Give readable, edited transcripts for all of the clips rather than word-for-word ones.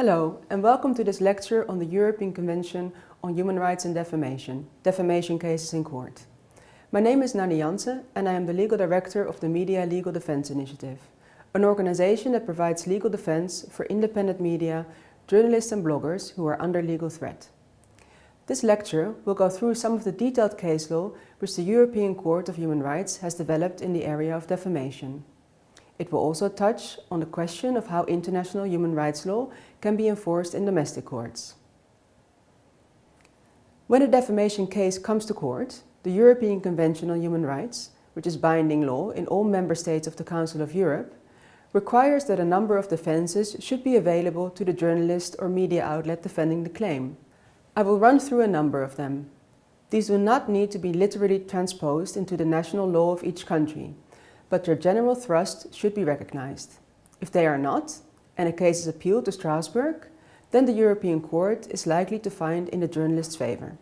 Hello, and welcome to this lecture on the European Convention on Human Rights and Defamation Cases in Court. My name is Nanny Jansen, and I am the Legal Director of the Media Legal Defense Initiative, an organization that provides legal defense for independent media, journalists and bloggers who are under legal threat. This lecture will go through some of the detailed case law which the European Court of Human Rights has developed in the area of defamation. It will also touch on the question of how international human rights law can be enforced in domestic courts. When a defamation case comes to court, the European Convention on Human Rights, which is binding law in all member states of the Council of Europe, requires that a number of defenses should be available to the journalist or media outlet defending the claim. I will run through a number of them. These do not need to be literally transposed into the national law of each country, but their general thrust should be recognized. If they are not, and a case is appealed to Strasbourg, then the European Court is likely to find in the journalist's favor.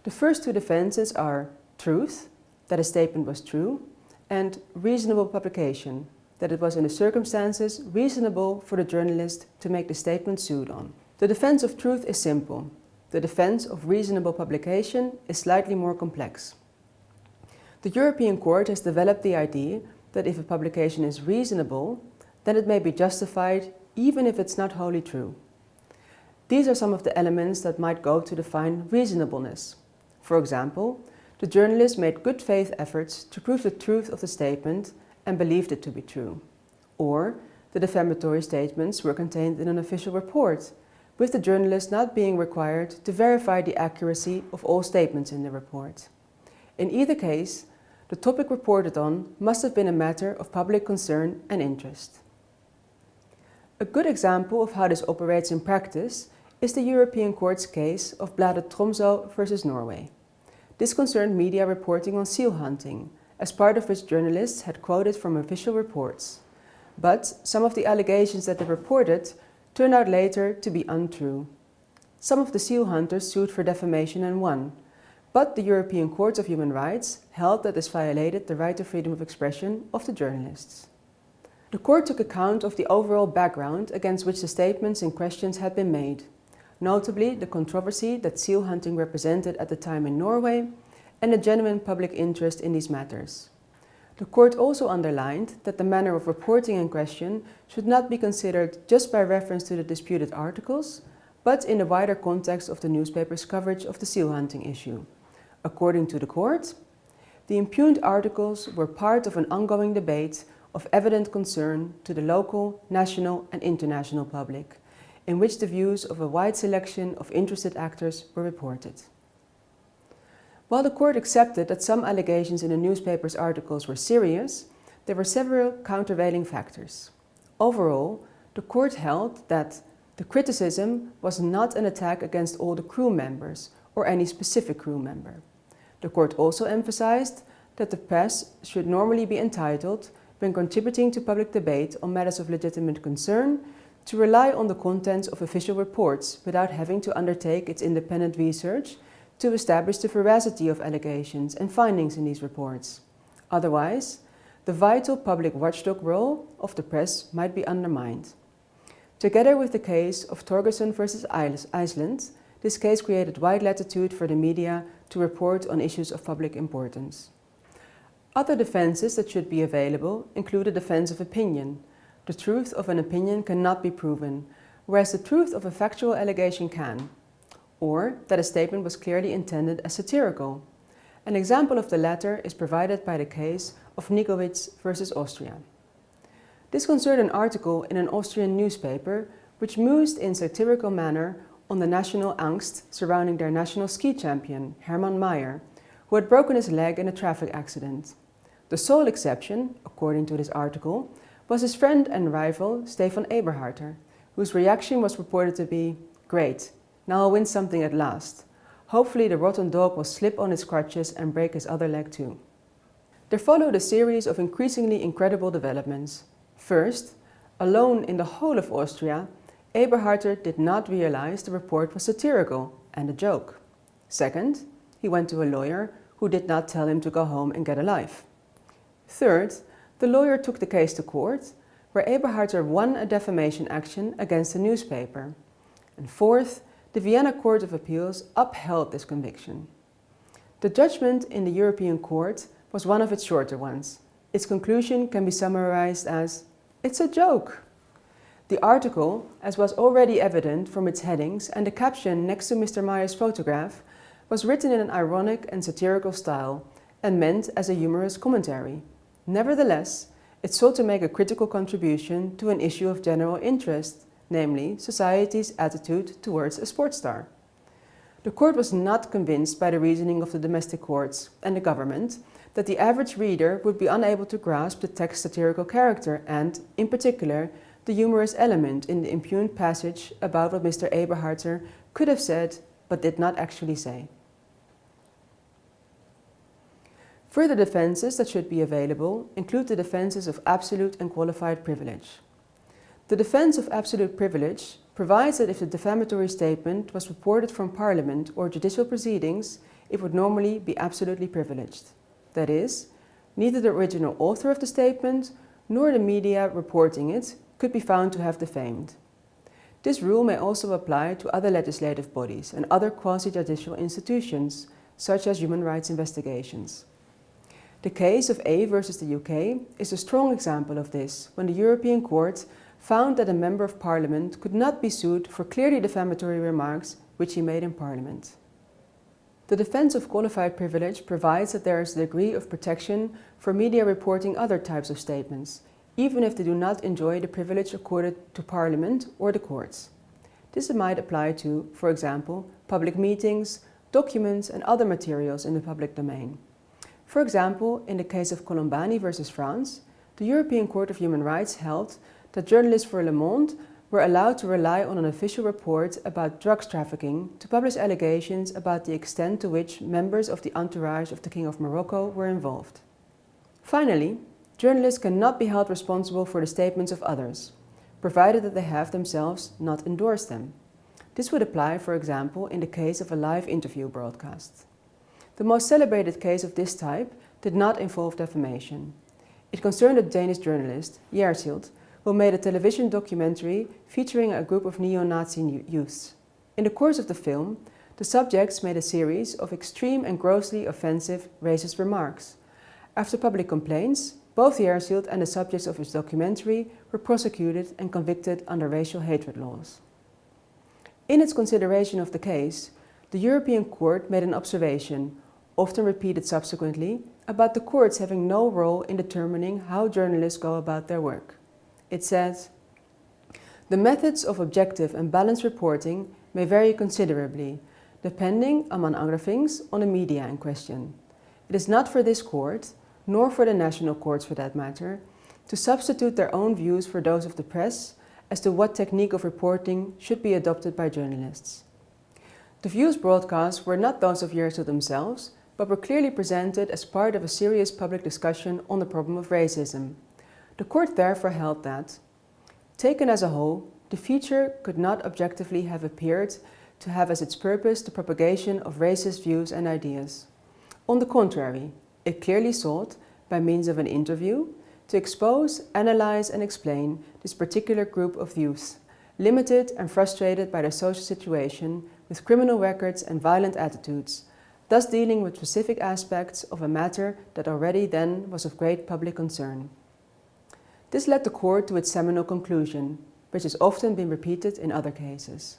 The first two defenses are truth, that a statement was true, and reasonable publication, that it was in the circumstances reasonable for the journalist to make the statement sued on. The defense of truth is simple. The defense of reasonable publication is slightly more complex. The European Court has developed the idea that if a publication is reasonable, then it may be justified even if it's not wholly true. These are some of the elements that might go to define reasonableness. For example, the journalist made good faith efforts to prove the truth of the statement and believed it to be true. Or the defamatory statements were contained in an official report, with the journalist not being required to verify the accuracy of all statements in the report. In either case, the topic reported on must have been a matter of public concern and interest. A good example of how this operates in practice is the European Court's case of Bladet Tromsø versus Norway. This concerned media reporting on seal hunting, as part of which journalists had quoted from official reports. But some of the allegations that they reported turned out later to be untrue. Some of the seal hunters sued for defamation and won, but the European Court of Human Rights held that this violated the right to freedom of expression of the journalists. The court took account of the overall background against which the statements in question had been made, notably the controversy that seal hunting represented at the time in Norway and a genuine public interest in these matters. The court also underlined that the manner of reporting in question should not be considered just by reference to the disputed articles, but in the wider context of the newspaper's coverage of the seal hunting issue. According to the court, the impugned articles were part of an ongoing debate of evident concern to the local, national and international public, in which the views of a wide selection of interested actors were reported. While the court accepted that some allegations in the newspaper's articles were serious, there were several countervailing factors. Overall, the court held that the criticism was not an attack against all the crew members or any specific crew member. The court also emphasized that the press should normally be entitled, when contributing to public debate on matters of legitimate concern, to rely on the contents of official reports without having to undertake its independent research to establish the veracity of allegations and findings in these reports. Otherwise, the vital public watchdog role of the press might be undermined. Together with the case of Torgersen versus Iceland, this case created wide latitude for the media to report on issues of public importance. Other defenses that should be available include a defense of opinion. The truth of an opinion cannot be proven, whereas the truth of a factual allegation can. Or that a statement was clearly intended as satirical. An example of the latter is provided by the case of Nikowitz versus Austria. This concerned an article in an Austrian newspaper which mused in satirical manner on the national angst surrounding their national ski champion, Hermann Maier, who had broken his leg in a traffic accident. The sole exception, according to this article, was his friend and rival Stefan Eberharter, whose reaction was reported to be, "Great, now I'll win something at last. Hopefully the rotten dog will slip on his crutches and break his other leg too." There followed a series of increasingly incredible developments. First, alone in the whole of Austria, Eberharter did not realize the report was satirical and a joke. Second, he went to a lawyer who did not tell him to go home and get a life. Third, the lawyer took the case to court, where Eberharter won a defamation action against a newspaper. And fourth, the Vienna Court of Appeals upheld this conviction. The judgment in the European Court was one of its shorter ones. Its conclusion can be summarized as, "It's a joke." The article, as was already evident from its headings and the caption next to Mr. Meyer's photograph, was written in an ironic and satirical style and meant as a humorous commentary. Nevertheless, it sought to make a critical contribution to an issue of general interest, namely society's attitude towards a sports star. The court was not convinced by the reasoning of the domestic courts and the government that the average reader would be unable to grasp the text's satirical character and, in particular, the humorous element in the impugned passage about what Mr. Eberharter could have said but did not actually say. Further defenses that should be available include the defenses of absolute and qualified privilege. The defense of absolute privilege provides that if the defamatory statement was reported from Parliament or judicial proceedings, it would normally be absolutely privileged. That is, neither the original author of the statement nor the media reporting it could be found to have defamed. This rule may also apply to other legislative bodies and other quasi-judicial institutions, such as human rights investigations. The case of A versus the UK is a strong example of this, when the European Court found that a Member of Parliament could not be sued for clearly defamatory remarks which he made in Parliament. The defense of qualified privilege provides that there is a degree of protection for media reporting other types of statements, even if they do not enjoy the privilege accorded to Parliament or the courts. This might apply to, for example, public meetings, documents and other materials in the public domain. For example, in the case of Colombani versus France, the European Court of Human Rights held that journalists for Le Monde were allowed to rely on an official report about drugs trafficking to publish allegations about the extent to which members of the entourage of the King of Morocco were involved. Finally, journalists cannot be held responsible for the statements of others, provided that they have themselves not endorsed them. This would apply, for example, in the case of a live interview broadcast. The most celebrated case of this type did not involve defamation. It concerned a Danish journalist, Jersild, who made a television documentary featuring a group of neo-Nazi youths. In the course of the film, the subjects made a series of extreme and grossly offensive racist remarks. After public complaints, both Jersild and the subjects of his documentary were prosecuted and convicted under racial hatred laws. In its consideration of the case, the European Court made an observation, often repeated subsequently, about the courts having no role in determining how journalists go about their work. It says, "The methods of objective and balanced reporting may vary considerably, depending, among other things, on the media in question. It is not for this court, nor for the national courts for that matter, to substitute their own views for those of the press as to what technique of reporting should be adopted by journalists." The views broadcast were not those of Jersild themselves, but were clearly presented as part of a serious public discussion on the problem of racism. The court therefore held that, taken as a whole, the feature could not objectively have appeared to have as its purpose the propagation of racist views and ideas. On the contrary, it clearly sought, by means of an interview, to expose, analyze and explain this particular group of youths, limited and frustrated by their social situation, with criminal records and violent attitudes, thus dealing with specific aspects of a matter that already then was of great public concern. This led the court to its seminal conclusion, which has often been repeated in other cases.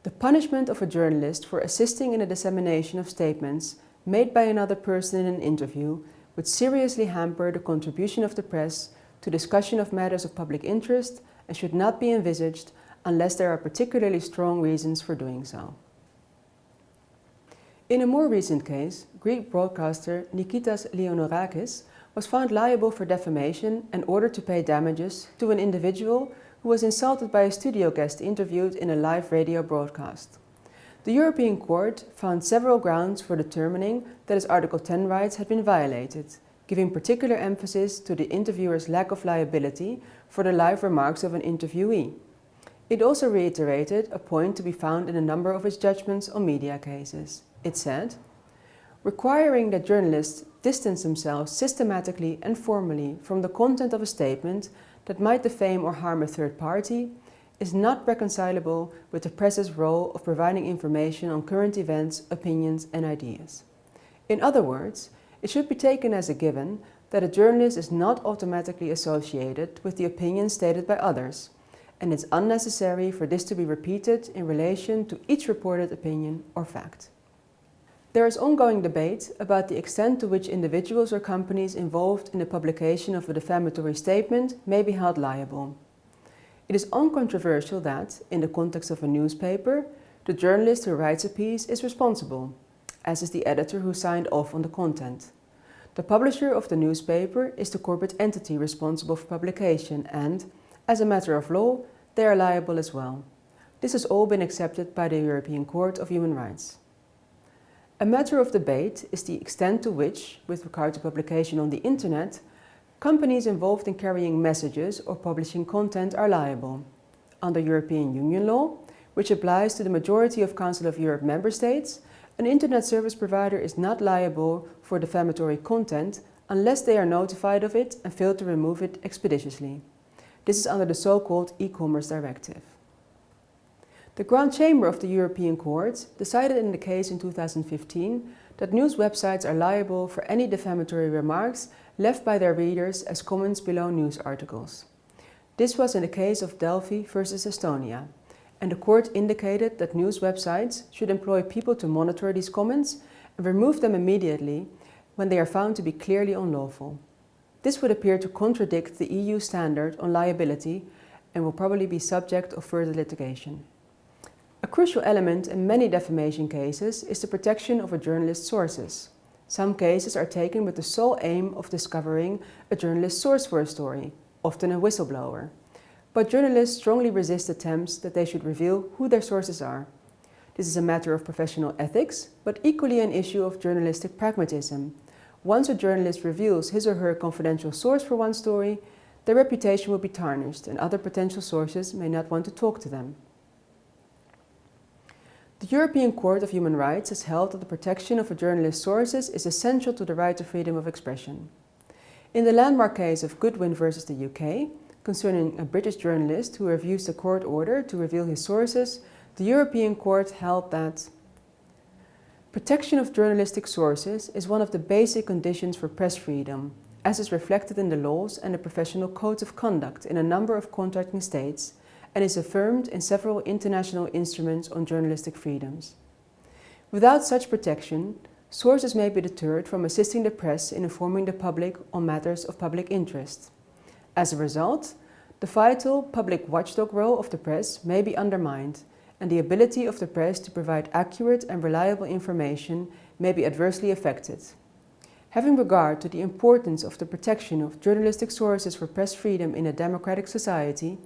The punishment of a journalist for assisting in the dissemination of statements made by another person in an interview would seriously hamper the contribution of the press to discussion of matters of public interest and should not be envisaged unless there are particularly strong reasons for doing so. In a more recent case, Greek broadcaster Nikitas Leonorakis was found liable for defamation and ordered to pay damages to an individual who was insulted by a studio guest interviewed in a live radio broadcast. The European Court found several grounds for determining that his Article 10 rights had been violated, giving particular emphasis to the interviewer's lack of liability for the live remarks of an interviewee. It also reiterated a point to be found in a number of its judgments on media cases. It said, "Requiring that journalists distance themselves systematically and formally from the content of a statement that might defame or harm a third party is not reconcilable with the press's role of providing information on current events, opinions and ideas. In other words, it should be taken as a given that a journalist is not automatically associated with the opinions stated by others, and it's unnecessary for this to be repeated in relation to each reported opinion or fact. There is ongoing debate about the extent to which individuals or companies involved in the publication of a defamatory statement may be held liable. It is uncontroversial that, in the context of a newspaper, the journalist who writes a piece is responsible, as is the editor who signed off on the content. The publisher of the newspaper is the corporate entity responsible for publication and, as a matter of law, they are liable as well. This has all been accepted by the European Court of Human Rights. A matter of debate is the extent to which, with regard to publication on the internet, companies involved in carrying messages or publishing content are liable. Under European Union law, which applies to the majority of Council of Europe member states, an internet service provider is not liable for defamatory content unless they are notified of it and fail to remove it expeditiously. This is under the so-called e-commerce directive. The Grand Chamber of the European Court decided in the case in 2015 that news websites are liable for any defamatory remarks left by their readers as comments below news articles. This was in the case of Delphi versus Estonia, and the court indicated that news websites should employ people to monitor these comments and remove them immediately when they are found to be clearly unlawful. This would appear to contradict the EU standard on liability and will probably be subject of further litigation. A crucial element in many defamation cases is the protection of a journalist's sources. Some cases are taken with the sole aim of discovering a journalist's source for a story, often a whistleblower. But journalists strongly resist attempts that they should reveal who their sources are. This is a matter of professional ethics, but equally an issue of journalistic pragmatism. Once a journalist reveals his or her confidential source for one story, their reputation will be tarnished and other potential sources may not want to talk to them. The European Court of Human Rights has held that the protection of a journalist's sources is essential to the right to freedom of expression. In the landmark case of Goodwin versus the UK, concerning a British journalist who refused a court order to reveal his sources, the European Court held that protection of journalistic sources is one of the basic conditions for press freedom, as is reflected in the laws and the professional codes of conduct in a number of contracting states, and is affirmed in several international instruments on journalistic freedoms. Without such protection, sources may be deterred from assisting the press in informing the public on matters of public interest. As a result, the vital public watchdog role of the press may be undermined, and the ability of the press to provide accurate and reliable information may be adversely affected. Having regard to the importance of the protection of journalistic sources for press freedom in a democratic society,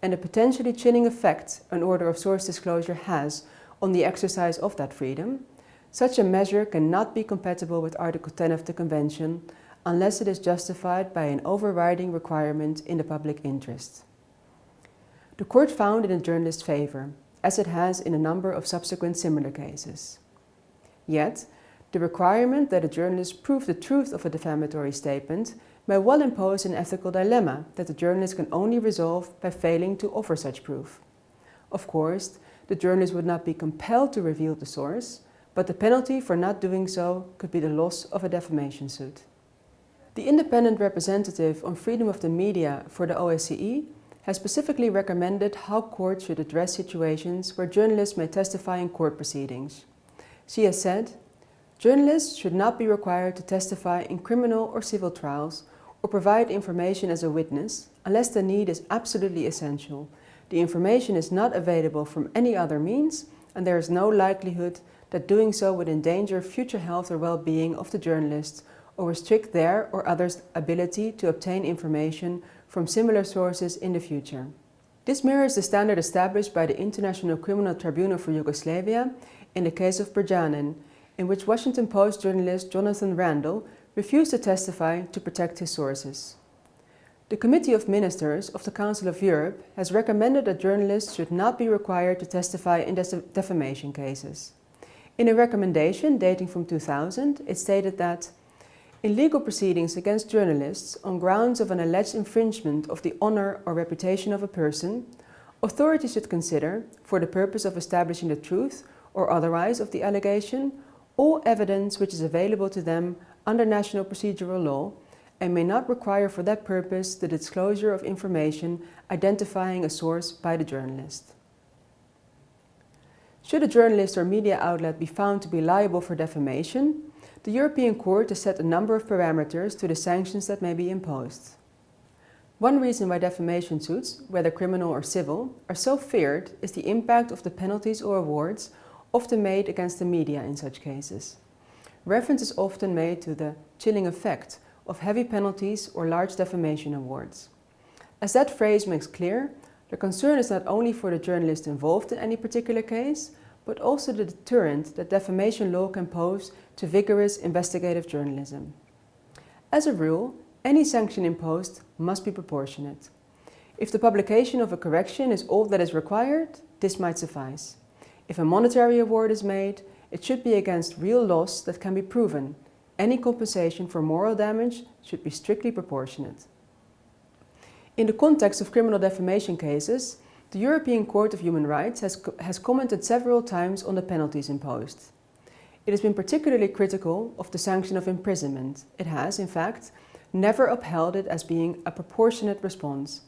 and the potentially chilling effect an order of source disclosure has on the exercise of that freedom, such a measure cannot be compatible with Article 10 of the Convention unless it is justified by an overriding requirement in the public interest. The court found in a journalist's favor, as it has in a number of subsequent similar cases. Yet, the requirement that a journalist prove the truth of a defamatory statement may well impose an ethical dilemma that the journalist can only resolve by failing to offer such proof. Of course, the journalist would not be compelled to reveal the source, but the penalty for not doing so could be the loss of a defamation suit. The independent representative on freedom of the media for the OSCE has specifically recommended how courts should address situations where journalists may testify in court proceedings. She has said, "Journalists should not be required to testify in criminal or civil trials or provide information as a witness unless the need is absolutely essential. The information is not available from any other means, and there is no likelihood that doing so would endanger future health or well-being of the journalists or restrict their or others' ability to obtain information from similar sources in the future." This mirrors the standard established by the International Criminal Tribunal for Yugoslavia in the case of Brjanin, in which Washington Post journalist Jonathan Randall refused to testify to protect his sources. The Committee of Ministers of the Council of Europe has recommended that journalists should not be required to testify in defamation cases. In a recommendation dating from 2000, it stated that In legal proceedings against journalists on grounds of an alleged infringement of the honor or reputation of a person, authorities should consider, for the purpose of establishing the truth or otherwise of the allegation, all evidence which is available to them under national procedural law and may not require for that purpose the disclosure of information identifying a source by the journalist. Should a journalist or media outlet be found to be liable for defamation, the European Court has set a number of parameters to the sanctions that may be imposed. One reason why defamation suits, whether criminal or civil, are so feared is the impact of the penalties or awards often made against the media in such cases. Reference is often made to the chilling effect of heavy penalties or large defamation awards. As that phrase makes clear, the concern is not only for the journalist involved in any particular case, but also the deterrent that defamation law can pose to vigorous investigative journalism. As a rule, any sanction imposed must be proportionate. If the publication of a correction is all that is required, this might suffice. If a monetary award is made, it should be against real loss that can be proven. Any compensation for moral damage should be strictly proportionate. In the context of criminal defamation cases, the European Court of Human Rights has commented several times on the penalties imposed. It has been particularly critical of the sanction of imprisonment. It has, in fact, never upheld it as being a proportionate response.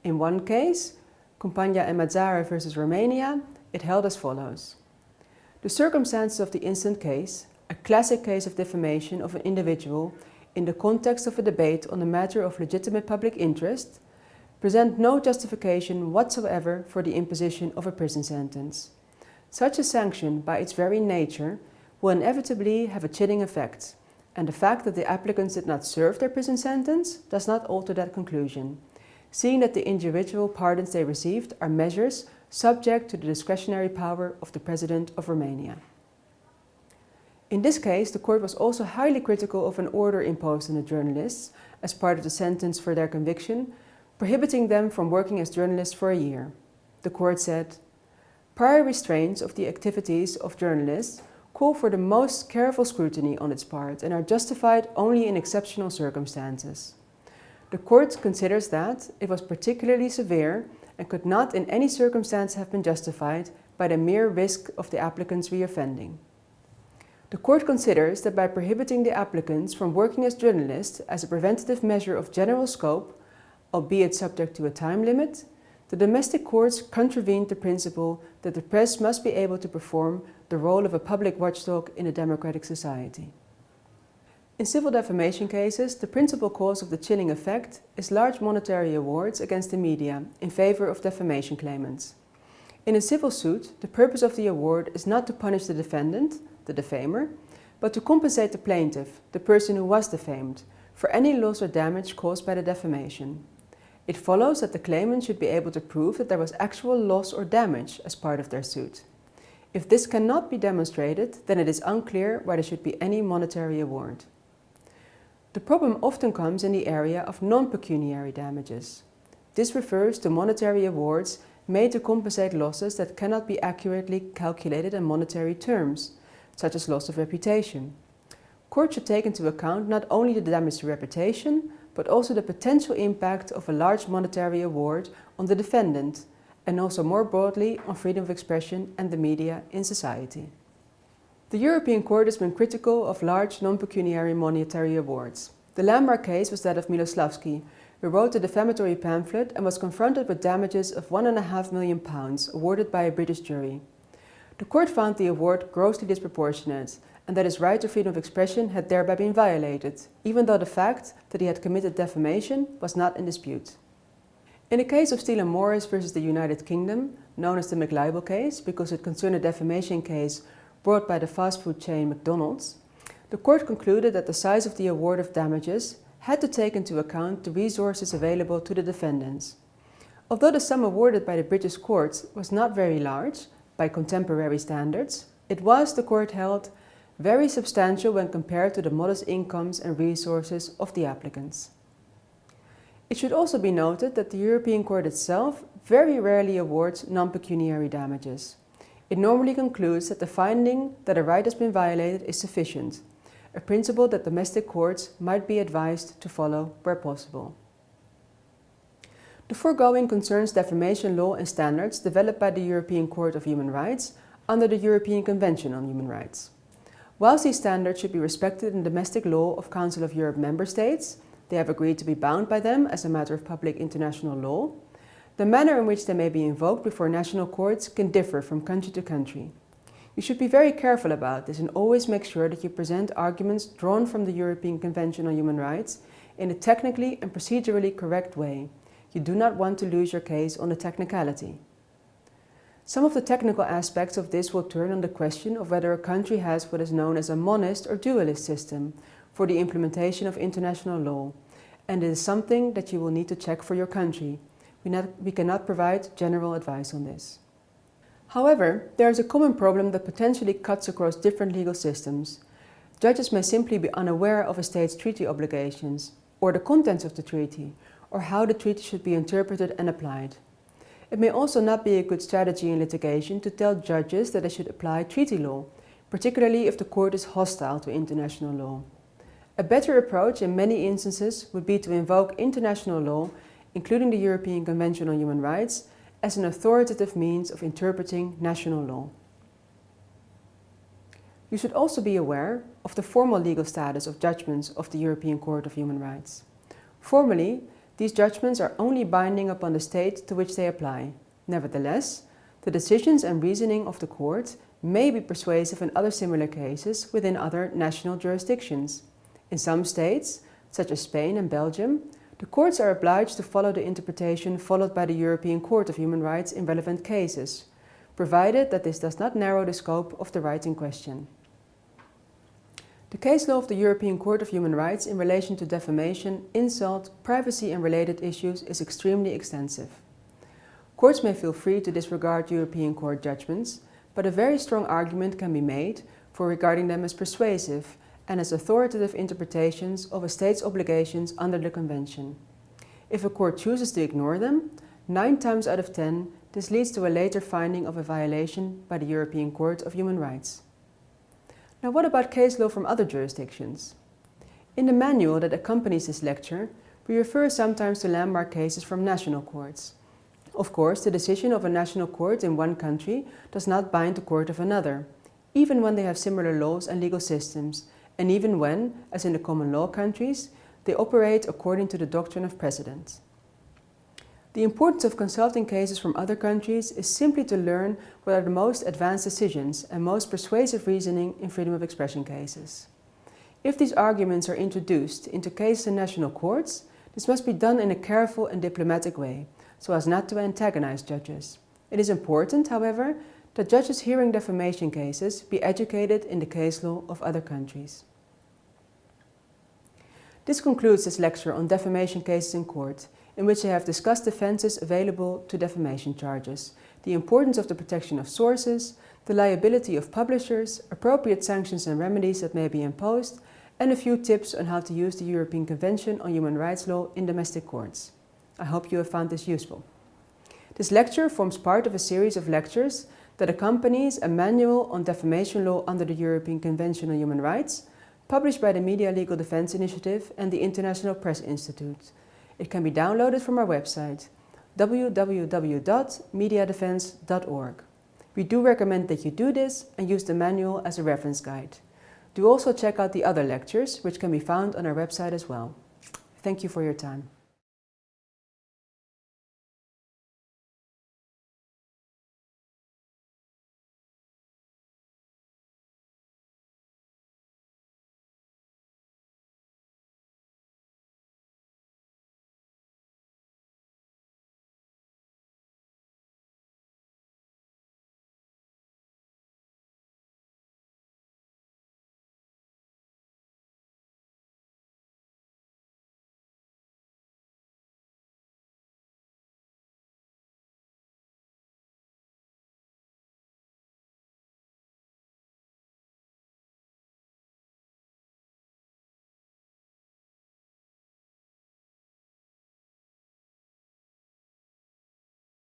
In one case, Compagna and Mazzara versus Romania, it held as follows. The circumstances of the instant case, a classic case of defamation of an individual in the context of a debate on a matter of legitimate public interest, present no justification whatsoever for the imposition of a prison sentence. Such a sanction, by its very nature, will inevitably have a chilling effect, and the fact that the applicants did not serve their prison sentence does not alter that conclusion, seeing that the individual pardons they received are measures subject to the discretionary power of the President of Romania. In this case, the court was also highly critical of an order imposed on the journalists as part of the sentence for their conviction, prohibiting them from working as journalists for a year. The court said, "Prior restraints of the activities of journalists call for the most careful scrutiny on its part and are justified only in exceptional circumstances. The court considers that it was particularly severe and could not in any circumstance have been justified by the mere risk of the applicants reoffending. The court considers that by prohibiting the applicants from working as journalists as a preventative measure of general scope, albeit subject to a time limit, the domestic courts contravened the principle that the press must be able to perform the role of a public watchdog in a democratic society." In civil defamation cases, the principal cause of the chilling effect is large monetary awards against the media in favor of defamation claimants. In a civil suit, the purpose of the award is not to punish the defendant, the defamer, but to compensate the plaintiff, the person who was defamed, for any loss or damage caused by the defamation. It follows that the claimant should be able to prove that there was actual loss or damage as part of their suit. If this cannot be demonstrated, then it is unclear why there should be any monetary award. The problem often comes in the area of non-pecuniary damages. This refers to monetary awards made to compensate losses that cannot be accurately calculated in monetary terms, such as loss of reputation. Courts should take into account not only the damage to reputation, but also the potential impact of a large monetary award on the defendant, and also more broadly on freedom of expression and the media in society. The European Court has been critical of large non-pecuniary monetary awards. The landmark case was that of Miloslavski, who wrote a defamatory pamphlet and was confronted with damages of £1.5 million awarded by a British jury. The court found the award grossly disproportionate and that his right to freedom of expression had thereby been violated, even though the fact that he had committed defamation was not in dispute. In the case of Steele and Morris versus the United Kingdom, known as the McLibel case because it concerned a defamation case brought by the fast food chain McDonald's, the court concluded that the size of the award of damages had to take into account the resources available to the defendants. Although the sum awarded by the British courts was not very large by contemporary standards, it was, the court held, very substantial when compared to the modest incomes and resources of the applicants. It should also be noted that the European Court itself very rarely awards non-pecuniary damages. It normally concludes that the finding that a right has been violated is sufficient, a principle that domestic courts might be advised to follow where possible. The foregoing concerns defamation law and standards developed by the European Court of Human Rights under the European Convention on Human Rights. Whilst these standards should be respected in domestic law of Council of Europe member states, they have agreed to be bound by them as a matter of public international law. The manner in which they may be invoked before national courts can differ from country to country. You should be very careful about this and always make sure that you present arguments drawn from the European Convention on Human Rights in a technically and procedurally correct way. You do not want to lose your case on a technicality. Some of the technical aspects of this will turn on the question of whether a country has what is known as a monist or dualist system for the implementation of international law, and it is something that you will need to check for your country. We cannot provide general advice on this. However, there is a common problem that potentially cuts across different legal systems. Judges may simply be unaware of a state's treaty obligations, or the contents of the treaty, or how the treaty should be interpreted and applied. It may also not be a good strategy in litigation to tell judges that they should apply treaty law, particularly if the court is hostile to international law. A better approach in many instances would be to invoke international law, including the European Convention on Human Rights, as an authoritative means of interpreting national law. You should also be aware of the formal legal status of judgments of the European Court of Human Rights. Formally, these judgments are only binding upon the state to which they apply. Nevertheless, the decisions and reasoning of the court may be persuasive in other similar cases within other national jurisdictions. In some states, such as Spain and Belgium, the courts are obliged to follow the interpretation followed by the European Court of Human Rights in relevant cases, provided that this does not narrow the scope of the right in question. The case law of the European Court of Human Rights in relation to defamation, insult, privacy and related issues is extremely extensive. Courts may feel free to disregard European Court judgments, but a very strong argument can be made for regarding them as persuasive and as authoritative interpretations of a state's obligations under the Convention. If a court chooses to ignore them, 9 times out of 10, this leads to a later finding of a violation by the European Court of Human Rights. Now, what about case law from other jurisdictions? In the manual that accompanies this lecture, we refer sometimes to landmark cases from national courts. Of course, the decision of a national court in one country does not bind the court of another, even when they have similar laws and legal systems, and even when, as in the common law countries, they operate according to the doctrine of precedent. The importance of consulting cases from other countries is simply to learn what are the most advanced decisions and most persuasive reasoning in freedom of expression cases. If these arguments are introduced into cases in national courts, this must be done in a careful and diplomatic way, so as not to antagonize judges. It is important, however, that judges hearing defamation cases be educated in the case law of other countries. This concludes this lecture on defamation cases in court, in which I have discussed defenses available to defamation charges, the importance of the protection of sources, the liability of publishers, appropriate sanctions and remedies that may be imposed, and a few tips on how to use the European Convention on Human Rights law in domestic courts. I hope you have found this useful. This lecture forms part of a series of lectures that accompanies a manual on defamation law under the European Convention on Human Rights, published by the Media Legal Defense Initiative and the International Press Institute. It can be downloaded from our website, www.mediadefense.org. We do recommend that you do this and use the manual as a reference guide. Do also check out the other lectures, which can be found on our website as well. Thank you for your time.